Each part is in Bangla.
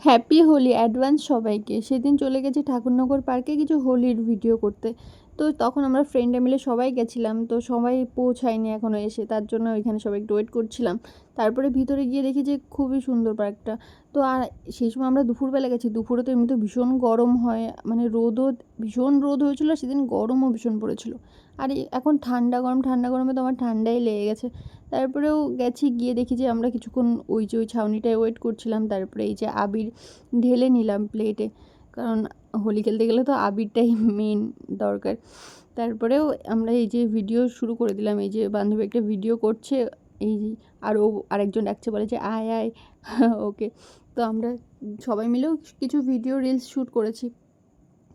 হ্যাপি হোলি অ্যাডভান্স সবাইকে। সেদিন চলে গেছি ঠাকুরনগর পার্কে কিছু হোলির ভিডিও করতে। তো তখন আমরা ফ্রেন্ডরা মিলে সবাই গেছিলাম, তো সবাই পৌঁছায়নি এখনও এসে, তার জন্য ওইখানে সবাই একটু ওয়েট করছিলাম। তারপরে ভিতরে গিয়ে দেখি যে খুবই সুন্দর পার্কটা। তো আর সেই সময় আমরা দুপুরবেলা গেছি, দুপুরে তো এমনিতে ভীষণ গরম হয়, মানে রোদও ভীষণ রোদ হয়েছিল সেদিন, গরমও ভীষণ পড়েছিল। আর এখন ঠান্ডা গরম, ঠান্ডা গরমে তো আমার ঠান্ডাই লেগে গেছে। তারপরেও গেছি, গিয়ে দেখি যে আমরা কিছুক্ষণ ওই ছাউনিটায় ওয়েট করছিলাম। তারপরে এই যে আবির ঢেলে নিলাম প্লেটে, কারণ হোলি খেলতে গেলে তো আবিরটাই মেন দরকার। তারপরেও আমরা এই যে ভিডিও শুরু করে দিলাম, এই যে বান্ধবী একটা ভিডিও করছে, এই আর ও আরেকজন ডাকছে, বলে যে আয় আয় ওকে। তো আমরা সবাই মিলেও কিছু ভিডিও রিলস শ্যুট করেছি।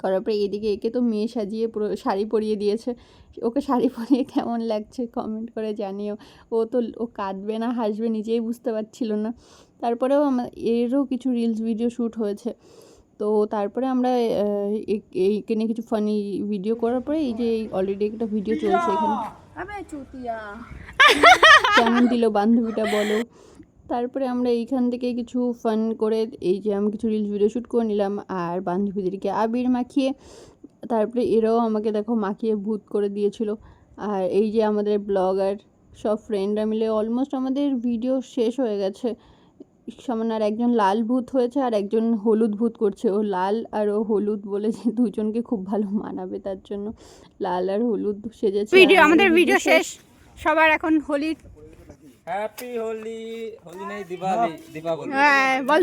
করার পরে এদিকে একে তো মেয়ে সাজিয়ে পুরো শাড়ি পরিয়ে দিয়েছে। ওকে শাড়ি পরিয়ে কেমন লাগছে কমেন্ট করে জানিও। ও কাঁদবে না হাসবে নিজেই বুঝতে পারছিল না। তারপরেও এরও কিছু রিলস ভিডিও শ্যুট হয়েছে। তো তারপরে আমরা এইখানে কিছু ফানি ভিডিও করার পরে এই যে অলরেডি একটা ভিডিও চলছে এখানে। কেমন দিল বান্ধবীটা বলো। তারপরে আমরা এইখান থেকে কিছু ফান করে এই যে আমি কিছু রিলস ভিডিও শ্যুট করে নিলাম, আর বান্ধবীদেরকে আবির মাখিয়ে, তারপরে এরাও আমাকে দেখো মাখিয়ে ভূত করে দিয়েছিল। আর এই যে আমাদের ব্লগার সব ফ্রেন্ডরা মিলে অলমোস্ট আমাদের ভিডিও শেষ হয়ে গেছে। সামনে আর একজন লাল ভূত হয়েছে আর একজন হলুদ ভূত করছে। ও লাল আর ও হলুদ বলে যে দুজনকে খুব ভালো মানাবে, তার জন্য লাল আর হলুদ সেজেছে। আমাদের ভিডিও শেষ। সবার এখন হোলি হ্যাপি হোলি। হোলি নেই, দীপাবলি। হ্যাঁ বল,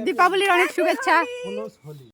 দীপাবলির অনেক শুভেচ্ছা।